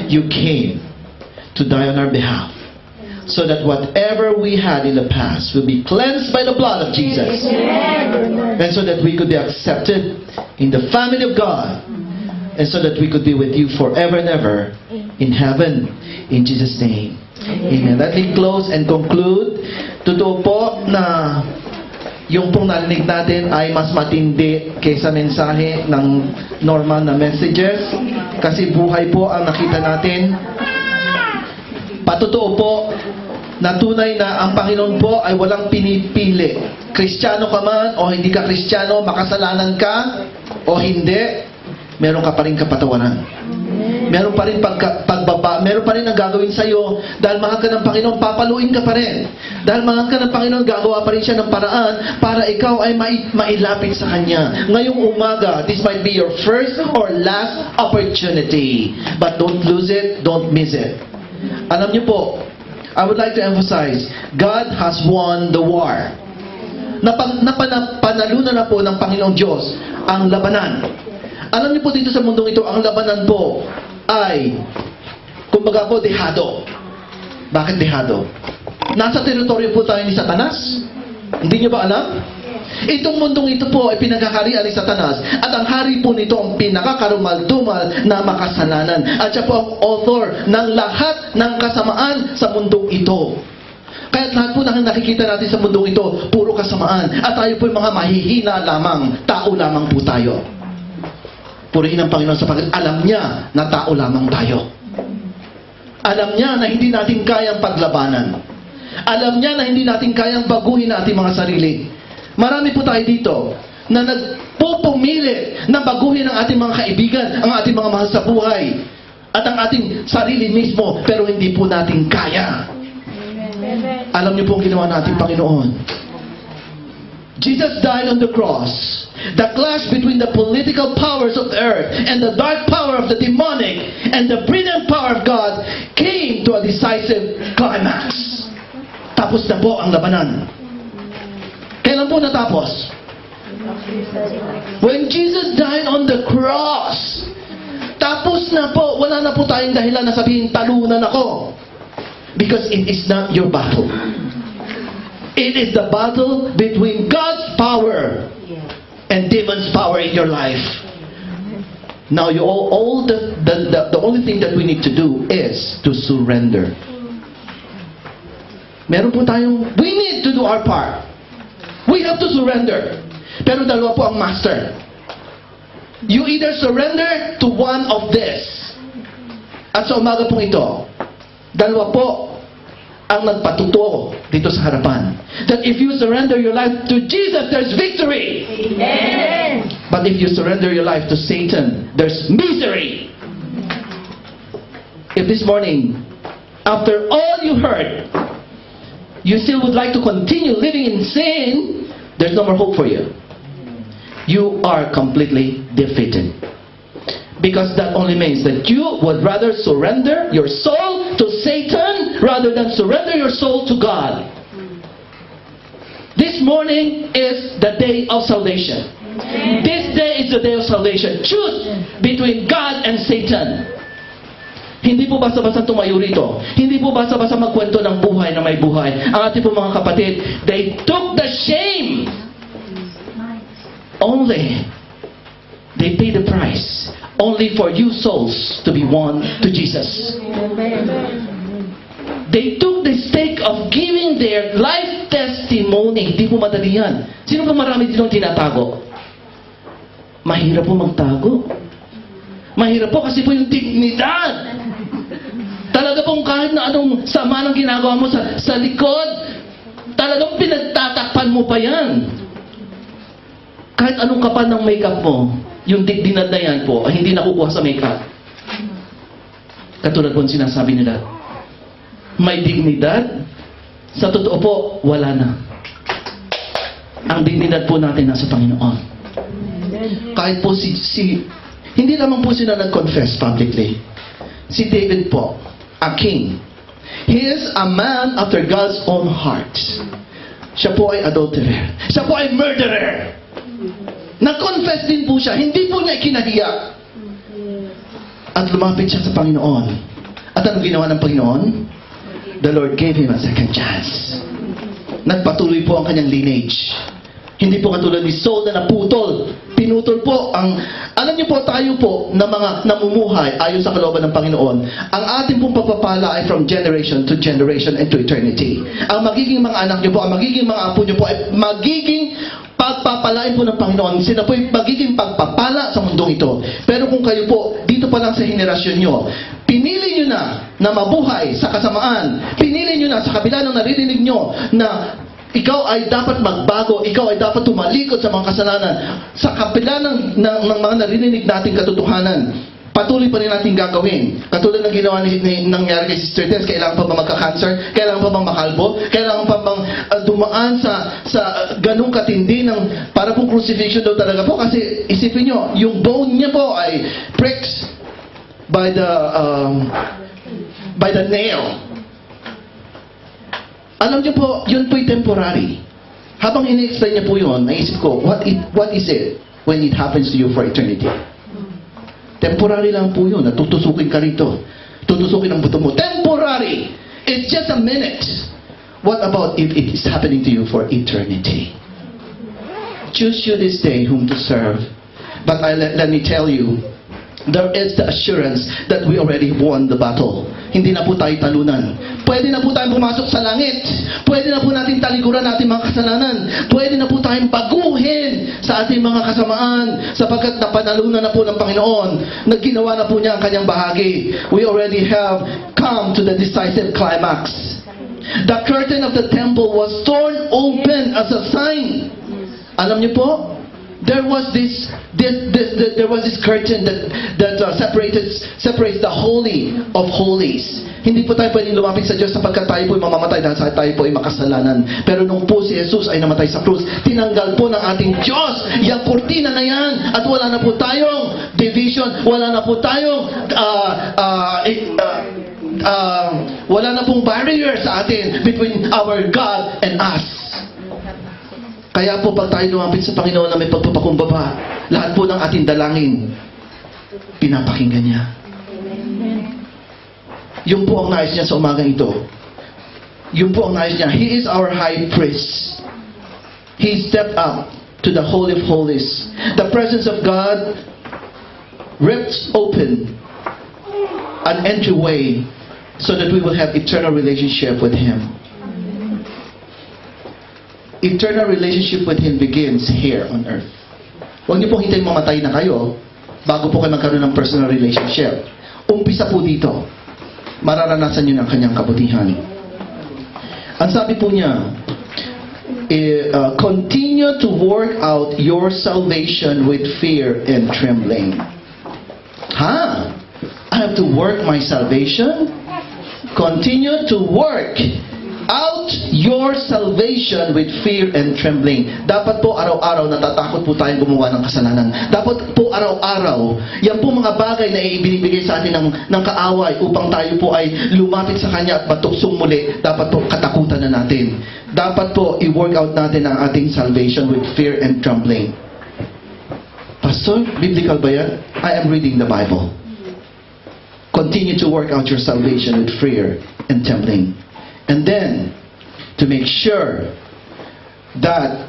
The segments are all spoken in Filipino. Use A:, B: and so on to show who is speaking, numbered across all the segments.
A: You came to die on our behalf, so that whatever we had in the past will be cleansed by the blood of Jesus. And so that we could be accepted in the family of God. And so that we could be with you forever and ever in heaven. In Jesus' name. Amen. Let me close and conclude. Totoo po na yung pong narinig natin ay mas matindi kaysa mensahe ng normal na messages. Kasi buhay po ang nakita natin. Patotoo po na tunay na ang Panginoon po ay walang pinipili. Kristiyano ka man o hindi ka Kristiyano, makasalanan ka o hindi, meron ka pa rin kapatawaran. Meron pa rin pagbaba, meron pa rin ang gagawin sa iyo. Dahil mahal ka ng Panginoon, papaluin ka pa rin. Dahil mahal ka ng Panginoon, gagawa pa rin siya ng paraan para ikaw ay mailapit sa Kanya. Ngayong umaga, this might be your first or last opportunity. But don't lose it, don't miss it. Alam niyo po, I would like to emphasize, God has won the war. Panalunan na po ng Panginoong Diyos ang labanan. Alam niyo po dito sa mundong ito, ang labanan po ay, kumbaga po, dehado. Bakit dehado? Nasa teritoryo po tayo ni Satanas. Hindi niyo ba alam? Itong mundong ito po ay pinagkakarian ni Satanas. At ang hari po nito ang pinakakarumal-dumal na makasalanan. At siya po ang author ng lahat ng kasamaan sa mundong ito. Kaya lahat po ng nakikita natin sa mundong ito, puro kasamaan. At tayo po yung mga mahihina lamang, tao lamang po tayo. Purihin ang Panginoon sapagkat alam niya na tao lamang tayo. Alam niya na hindi natin kayang paglabanan. Alam niya na hindi natin kayang baguhin ating mga sarili. Marami po tayo dito na nagpupumili na baguhin ang ating mga kaibigan, ang ating mga mahal sa buhay, at ang ating sarili mismo, pero hindi po natin kaya. Alam niyo po ang ginawa natin, Panginoon. Jesus died on the cross. The clash between the political powers of the earth and the dark power of the demonic and the brilliant power of God came to a decisive climax. Tapos na po ang labanan. Kailan po natapos? When Jesus died on the cross. Tapos na po, wala na po tayong dahilan na sabihin, talunan ako. Because it is not your battle. It is the battle between God's power and demon's power in your life. Now, the only thing that we need to do is to surrender. Meron po tayong, we need to do our part. We have to surrender. Pero dalawa po ang master. You either surrender to one of this. At sa umaga pong ito, dalawa po ang nagpatuto dito sa harapan. That if you surrender your life to Jesus, there's victory. Amen. But if you surrender your life to Satan, there's misery. If this morning, after all you heard, you still would like to continue living in sin, there's no more hope for you. You are completely defeated. Because that only means that you would rather surrender your soul to Satan rather than surrender your soul to God. This morning is the day of salvation. This day is the day of salvation. Choose between God and Satan. Hindi po basta-basta tumayo rito. Hindi po basta-basta magkwento ng buhay na may buhay. Ang ating po mga kapatid, they took the shame. Only they paid the price. Only for you souls to be won to Jesus. They took the stake of giving their life testimony. Hindi po madali yan. Sino ba marami dito tinatago? Mahirap po magtago. Mahirap po kasi po yung dignidad. Talaga pong kahit na anong sama ng ginagawa mo sa likod, talagang pinagtatakpan mo pa yan. Kahit anong kapal ng makeup mo, yung dignidad na yan po, ay hindi nakukuha sa makeup. Katulad po sinasabi nila, may dignidad, sa totoo po, wala na. Ang dignidad po natin nasa Panginoon. Kahit po hindi naman po sila nag-confess publicly. Si David po, a king. He is a man after God's own heart. Siya po ay adulterer. Siya po ay murderer. Nag-confess din po siya. Hindi po niya ikinahiya. At lumapit siya sa Panginoon. At anong ginawa ng Panginoon? The Lord gave him a second chance. Nagpatuloy po ang kanyang lineage. Hindi po katulad ni Saul na naputol. Pinutol po ang... Alam niyo po, tayo po na mga namumuhay ayon sa kalooban ng Panginoon, ang ating pong pagpapala ay from generation to generation and to eternity. Ang magiging mga anak niyo po, ang magiging mga apo niyo po ay magiging pagpapalain po ng Panginoon. Sila po ay magiging pagpapala sa mundong ito. Pero kung kayo po, dito pa lang sa henerasyon niyo, pinili niyo na mabuhay sa kasamaan, pinili niyo na sa kabila ng naririnig niyo na ikaw ay dapat magbago, ikaw ay dapat tumalikod sa mga kasalanan. Sa kabila ng mga narinig nating katotohanan, patuloy pa rin natin gagawin. Katulad ng ginawa nangyari kay Sister Tess, kailangan pa ba magka-cancer? Kailangan pa bang makalbo? Kailangan pa bang dumaan sa ganung katindi ng para pong crucifixion daw talaga po? Kasi isipin nyo, yung bone niya po ay pricks by the nail. Alam niyo po, yun po'y temporary. Habang ini-explain niya po yun, naisip ko, what is it when it happens to you for eternity? Temporary lang po yun. Tutusukin ka rito. Tutusukin ang buto mo. Temporary! It's just a minute. What about if it is happening to you for eternity? Choose you this day whom to serve. But let me tell you, there is the assurance that we already won the battle. Hindi na po tayo talunan. Pwede na po tayong pumasok sa langit. Pwede na po natin talikuran natin mga kasalanan. Pwede na po tayong baguhin sa ating mga kasamaan sapagkat napanalunan na po ng Panginoon. Nagginawa na po niya ang kanyang bahagi. We already have come to the decisive climax. The curtain of the temple was torn open as a sign. Alam niyo po, there was this curtain that separates the holy of holies. Hindi po tayo pwedeng lumapit sa Diyos sapagkat tayo po ay mamamatay dahil tayo po ay makasalanan. Pero nung po si Jesus ay namatay sa krus, tinanggal po ng ating Diyos yung kurtina na yan at wala na po tayong division, wala na po tayong wala na pong barrier sa atin between our God and us. Kaya po pag tayo lumapit sa Panginoon na may pagpapakumbaba, lahat po ng ating dalangin, pinapakinggan niya. Yun po ang nais niya sa umagang ito. Yun po ang nais niya. He is our high priest. He stepped up to the Holy of Holies. The presence of God rips open an entryway so that we will have eternal relationship with Him. Eternal relationship with Him begins here on earth. Huwag niyo pong hintayin mamatay na kayo bago po kayo magkaroon ng personal relationship. Umpisa po dito. Mararanasan niyo ng kanyang kabutihan. Ang sabi po niya, continue to work out your salvation with fear and trembling. I have to work my salvation? Continue to work out your salvation with fear and trembling. Dapat po araw-araw natatakot po tayong gumawa ng kasalanan. Dapat po araw-araw, yan po mga bagay na ibinibigay sa atin ng kaaway upang tayo po ay lumapit sa Kanya at matuksong muli. Dapat po katakutan na natin. Dapat po i-work out natin ang ating salvation with fear and trembling. Pastor, biblical ba yan? I am reading the Bible. Continue to work out your salvation with fear and trembling. And then, to make sure that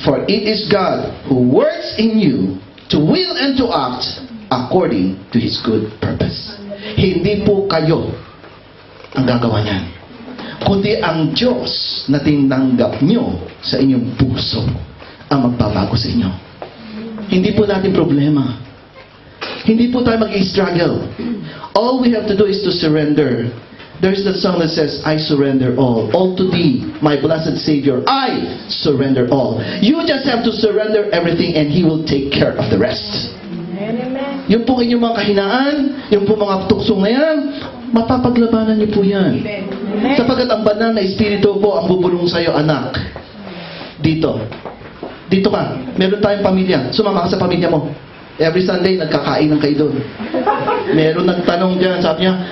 A: for it is God who works in you to will and to act according to His good purpose. Hindi po kayo ang gagawa niyan, kundi ang Diyos na tinanggap nyo sa inyong puso ang magbabago sa inyo. Hindi po natin problema. Hindi po tayo mag-struggle. All we have to do is to surrender. There's the song that says, I surrender all to Thee, my blessed Savior, I surrender all. You just have to surrender everything and He will take care of the rest. Amen. Yung po inyong mga kahinaan, yung po mga tuksong na yan, mapapaglabanan niyo po yan. Amen. Sapagkat ang banal na Espiritu po ang bubulong sa'yo, anak. Dito ka, meron tayong pamilya, sumama ka sa pamilya mo. Every Sunday, nagkakain ng kayo doon. Meron nagtanong dyan, sabi niya,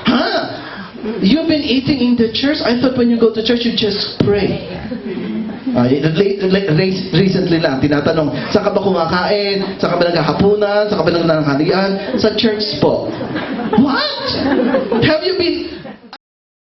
A: You've been eating in the church? I thought when you go to church, you just pray. Recently lang, tinatanong, saan ka ba kumakain? Saan ka ba naghahapunan? Saan ka ba nanghalian? Sa church po. What? Have you been